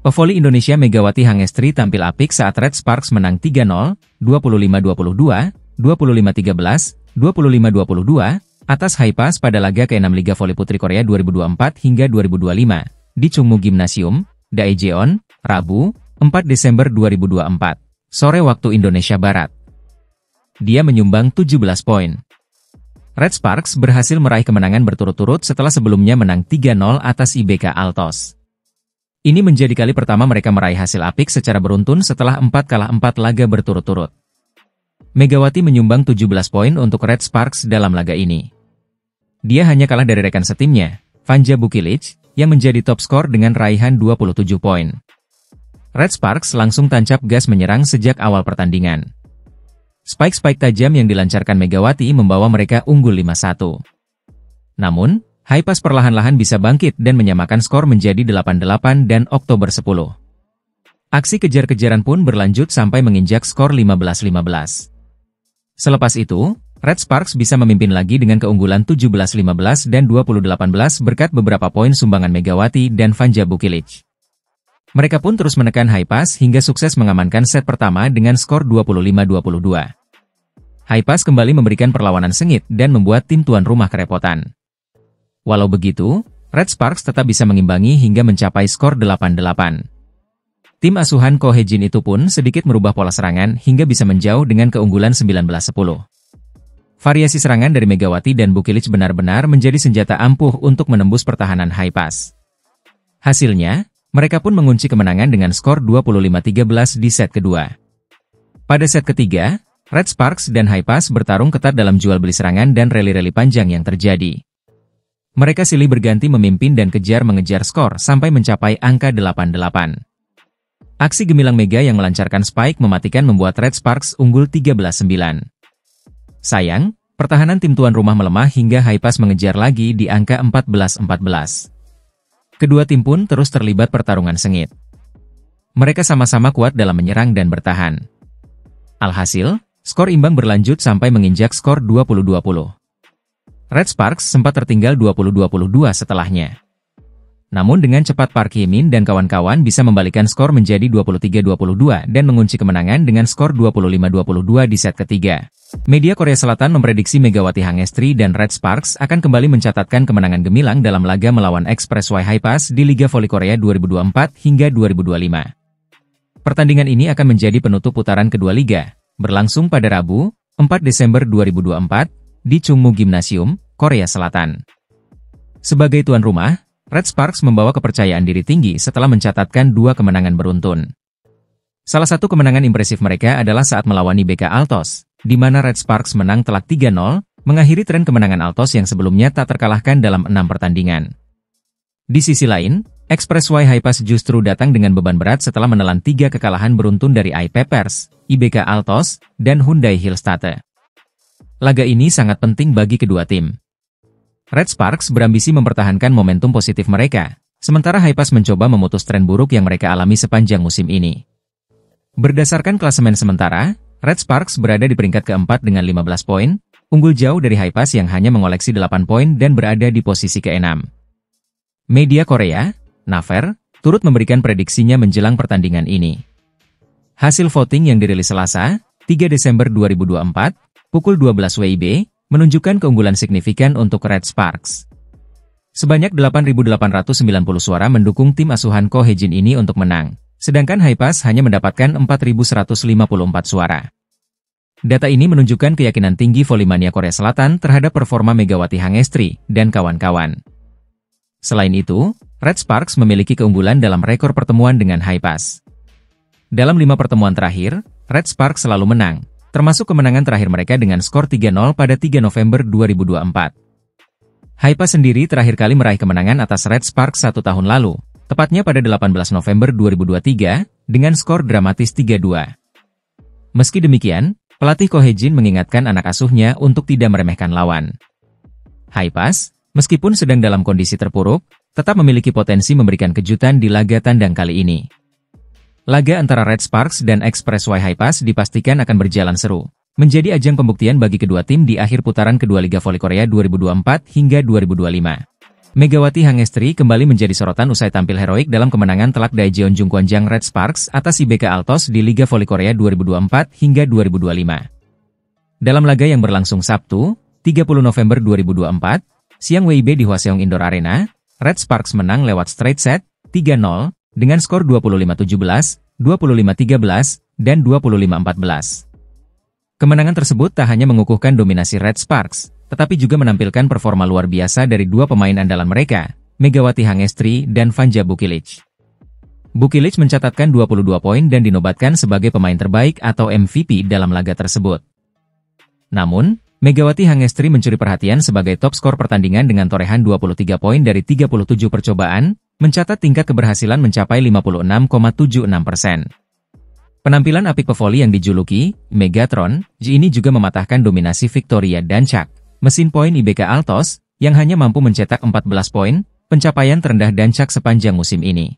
Pevoli Indonesia Megawati Hangestri tampil apik saat Red Sparks menang 3-0, 25-22, 25-13, 25-22, atas Haipas pada laga ke-6 Liga Voli Putri Korea 2024 hingga 2025, di Chungmu Gymnasium, Daejeon, Rabu, 4 Desember 2024, sore waktu Indonesia Barat. Dia menyumbang 17 poin. Red Sparks berhasil meraih kemenangan berturut-turut setelah sebelumnya menang 3-0 atas IBK Altos. Ini menjadi kali pertama mereka meraih hasil apik secara beruntun setelah 4 kalah 4 laga berturut-turut. Megawati menyumbang 17 poin untuk Red Sparks dalam laga ini. Dia hanya kalah dari rekan setimnya, Vanja Bukilic, yang menjadi top skor dengan raihan 27 poin. Red Sparks langsung tancap gas menyerang sejak awal pertandingan. Spike-spike tajam yang dilancarkan Megawati membawa mereka unggul 5-1. Namun, Haipas perlahan-lahan bisa bangkit dan menyamakan skor menjadi 8-8 dan Oktober 10. Aksi kejar-kejaran pun berlanjut sampai menginjak skor 15-15. Selepas itu, Red Sparks bisa memimpin lagi dengan keunggulan 17-15 dan 20-18 berkat beberapa poin sumbangan Megawati dan Vanja Bukilic. Mereka pun terus menekan Haipas hingga sukses mengamankan set pertama dengan skor 25-22. Haipas kembali memberikan perlawanan sengit dan membuat tim tuan rumah kerepotan. Walau begitu, Red Sparks tetap bisa mengimbangi hingga mencapai skor 8-8. Tim asuhan Ko Hye-jin itu pun sedikit merubah pola serangan hingga bisa menjauh dengan keunggulan 19-10. Variasi serangan dari Megawati dan Bukilic benar-benar menjadi senjata ampuh untuk menembus pertahanan Haipas. Hasilnya, mereka pun mengunci kemenangan dengan skor 25-13 di set kedua. Pada set ketiga, Red Sparks dan Haipas bertarung ketat dalam jual beli serangan dan rally-rally panjang yang terjadi. Mereka silih berganti memimpin dan kejar-mengejar skor sampai mencapai angka 8-8. Aksi gemilang Mega yang melancarkan spike mematikan membuat Red Sparks unggul 13-9. Sayang, pertahanan tim tuan rumah melemah hingga Haipas mengejar lagi di angka 14-14. Kedua tim pun terus terlibat pertarungan sengit. Mereka sama-sama kuat dalam menyerang dan bertahan. Alhasil, skor imbang berlanjut sampai menginjak skor 20-20. Red Sparks sempat tertinggal 20-22 setelahnya. Namun dengan cepat Park Hye-min dan kawan-kawan bisa membalikan skor menjadi 23-22 dan mengunci kemenangan dengan skor 25-22 di set ketiga. Media Korea Selatan memprediksi Megawati Hangestri dan Red Sparks akan kembali mencatatkan kemenangan gemilang dalam laga melawan Express Y Haipas di Liga Voli Korea 2024 hingga 2025. Pertandingan ini akan menjadi penutup putaran kedua liga, berlangsung pada Rabu, 4 Desember 2024, di Chungmu Gymnasium, Korea Selatan. Sebagai tuan rumah, Red Sparks membawa kepercayaan diri tinggi setelah mencatatkan 2 kemenangan beruntun. Salah satu kemenangan impresif mereka adalah saat melawan IBK Altos, di mana Red Sparks menang telak 3-0, mengakhiri tren kemenangan Altos yang sebelumnya tak terkalahkan dalam 6 pertandingan. Di sisi lain, Express Y Haipas justru datang dengan beban berat setelah menelan 3 kekalahan beruntun dari I-Peppers, IBK Altos, dan Hyundai Hillstatte. Laga ini sangat penting bagi kedua tim. Red Sparks berambisi mempertahankan momentum positif mereka, sementara Haipas mencoba memutus tren buruk yang mereka alami sepanjang musim ini. Berdasarkan klasemen sementara, Red Sparks berada di peringkat keempat dengan 15 poin, unggul jauh dari Haipas yang hanya mengoleksi 8 poin dan berada di posisi ke-6. Media Korea, Naver, turut memberikan prediksinya menjelang pertandingan ini. Hasil voting yang dirilis Selasa, 3 Desember 2024, pukul 12 WIB, menunjukkan keunggulan signifikan untuk Red Sparks. Sebanyak 8.890 suara mendukung tim asuhan Ko Hye-jin ini untuk menang, sedangkan Haipas hanya mendapatkan 4.154 suara. Data ini menunjukkan keyakinan tinggi volimania Korea Selatan terhadap performa Megawati Hangestri dan kawan-kawan. Selain itu, Red Sparks memiliki keunggulan dalam rekor pertemuan dengan Haipas. Dalam 5 pertemuan terakhir, Red Sparks selalu menang, termasuk kemenangan terakhir mereka dengan skor 3-0 pada 3 November 2024. Haipas sendiri terakhir kali meraih kemenangan atas Red Sparks 1 tahun lalu, tepatnya pada 18 November 2023, dengan skor dramatis 3-2. Meski demikian, pelatih Ko Hye-jin mengingatkan anak asuhnya untuk tidak meremehkan lawan. Haipas, meskipun sedang dalam kondisi terpuruk, tetap memiliki potensi memberikan kejutan di laga tandang kali ini. Laga antara Red Sparks dan Express Y Haipas dipastikan akan berjalan seru, menjadi ajang pembuktian bagi kedua tim di akhir putaran kedua Liga Voli Korea 2024 hingga 2025. Megawati Hangestri kembali menjadi sorotan usai tampil heroik dalam kemenangan telak Daejeon Jungkwanjang Red Sparks atas IBK Altos di Liga Voli Korea 2024 hingga 2025. Dalam laga yang berlangsung Sabtu, 30 November 2024, siang WIB di Hwaseong Indoor Arena, Red Sparks menang lewat straight set, 3-0, dengan skor 25-17, 25-13, dan 25-14. Kemenangan tersebut tak hanya mengukuhkan dominasi Red Sparks, tetapi juga menampilkan performa luar biasa dari dua pemain andalan mereka, Megawati Hangestri dan Vanja Bukilic. Bukilic mencatatkan 22 poin dan dinobatkan sebagai pemain terbaik atau MVP dalam laga tersebut. Namun, Megawati Hangestri mencuri perhatian sebagai top skor pertandingan dengan torehan 23 poin dari 37 percobaan, mencatat tingkat keberhasilan mencapai 56,76%. Penampilan apik pevoli yang dijuluki Megatron, ini juga mematahkan dominasi Victoria Dancak, mesin poin IBK Altos, yang hanya mampu mencetak 14 poin, pencapaian terendah Dancak sepanjang musim ini.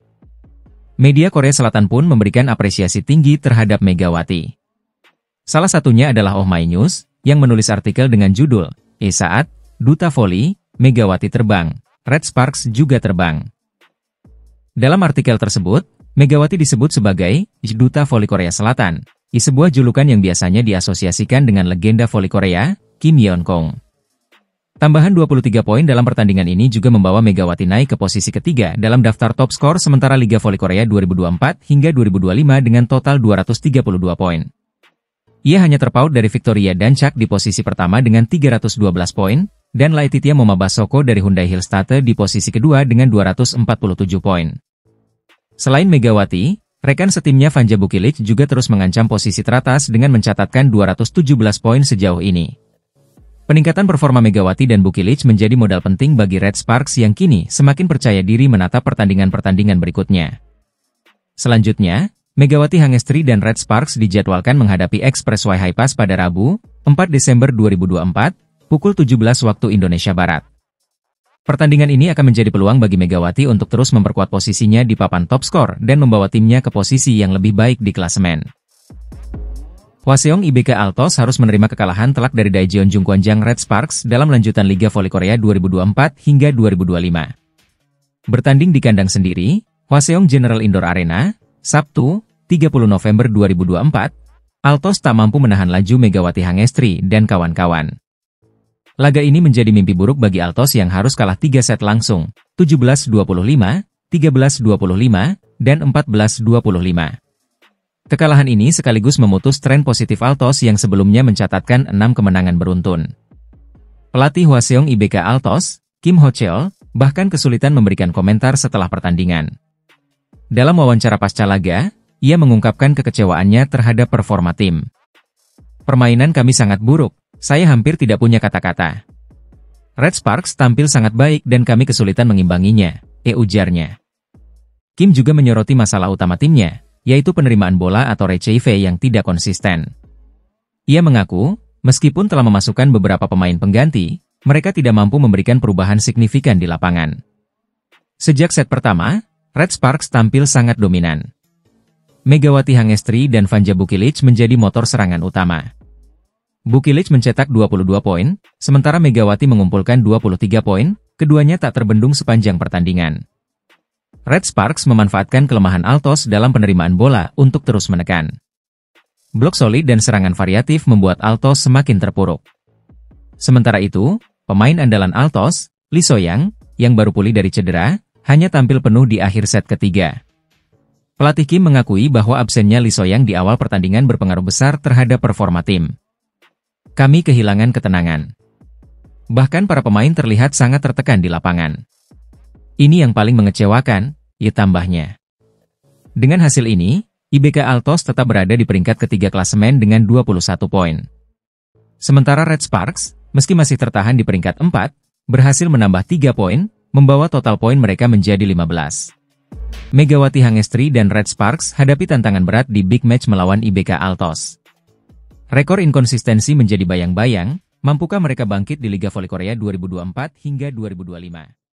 Media Korea Selatan pun memberikan apresiasi tinggi terhadap Megawati. Salah satunya adalah Oh My News, yang menulis artikel dengan judul, Saat Duta Voli, Megawati terbang, Red Sparks juga terbang. Dalam artikel tersebut, Megawati disebut sebagai Duta Voli Korea Selatan, sebuah julukan yang biasanya diasosiasikan dengan legenda voli Korea, Kim Yeon-kong. Tambahan 23 poin dalam pertandingan ini juga membawa Megawati naik ke posisi ketiga dalam daftar top skor sementara Liga Voli Korea 2024 hingga 2025 dengan total 232 poin. Ia hanya terpaut dari Victoria Dancak di posisi pertama dengan 312 poin, dan Laetitia Momabasoko dari Hyundai Hillstate di posisi kedua dengan 247 poin. Selain Megawati, rekan setimnya Vanja Bukilic juga terus mengancam posisi teratas dengan mencatatkan 217 poin sejauh ini. Peningkatan performa Megawati dan Bukilic menjadi modal penting bagi Red Sparks yang kini semakin percaya diri menatap pertandingan-pertandingan berikutnya. Selanjutnya, Megawati Hangestri dan Red Sparks dijadwalkan menghadapi Express Y High Pass pada Rabu, 4 Desember 2024, pukul 17 waktu Indonesia Barat. Pertandingan ini akan menjadi peluang bagi Megawati untuk terus memperkuat posisinya di papan top skor dan membawa timnya ke posisi yang lebih baik di klasemen. Hwaseong IBK Altos harus menerima kekalahan telak dari Daejeon Jungkwanjang Red Sparks dalam lanjutan Liga Voli Korea 2024 hingga 2025. Bertanding di kandang sendiri, Hwaseong General Indoor Arena, Sabtu, 30 November 2024, Altos tak mampu menahan laju Megawati Hangestri dan kawan-kawan. Laga ini menjadi mimpi buruk bagi Altos yang harus kalah 3 set langsung, 17-25, 13-25, dan 14-25. Kekalahan ini sekaligus memutus tren positif Altos yang sebelumnya mencatatkan 6 kemenangan beruntun. Pelatih Hwaseong IBK Altos, Kim Ho-cheol, bahkan kesulitan memberikan komentar setelah pertandingan. Dalam wawancara pasca laga, ia mengungkapkan kekecewaannya terhadap performa tim. Permainan kami sangat buruk, saya hampir tidak punya kata-kata. Red Sparks tampil sangat baik dan kami kesulitan mengimbanginya, ujarnya. Kim juga menyoroti masalah utama timnya, yaitu penerimaan bola atau RCV yang tidak konsisten. Ia mengaku, meskipun telah memasukkan beberapa pemain pengganti, mereka tidak mampu memberikan perubahan signifikan di lapangan. Sejak set pertama, Red Sparks tampil sangat dominan. Megawati Hangestri dan Vanja Bukilic menjadi motor serangan utama. Bukilic mencetak 22 poin, sementara Megawati mengumpulkan 23 poin, keduanya tak terbendung sepanjang pertandingan. Red Sparks memanfaatkan kelemahan Altos dalam penerimaan bola untuk terus menekan. Blok solid dan serangan variatif membuat Altos semakin terpuruk. Sementara itu, pemain andalan Altos, Lee So-young, yang baru pulih dari cedera, hanya tampil penuh di akhir set ketiga. Pelatih Kim mengakui bahwa absennya Lee So-young di awal pertandingan berpengaruh besar terhadap performa tim. Kami kehilangan ketenangan. Bahkan para pemain terlihat sangat tertekan di lapangan. Ini yang paling mengecewakan, tambahnya. Dengan hasil ini, IBK Altos tetap berada di peringkat ketiga klasemen dengan 21 poin. Sementara Red Sparks, meski masih tertahan di peringkat 4, berhasil menambah 3 poin, membawa total poin mereka menjadi 15. Megawati Hangestri dan Red Sparks hadapi tantangan berat di big match melawan IBK Altos. Rekor inkonsistensi menjadi bayang-bayang, mampukah mereka bangkit di Liga Voli Korea 2024 hingga 2025?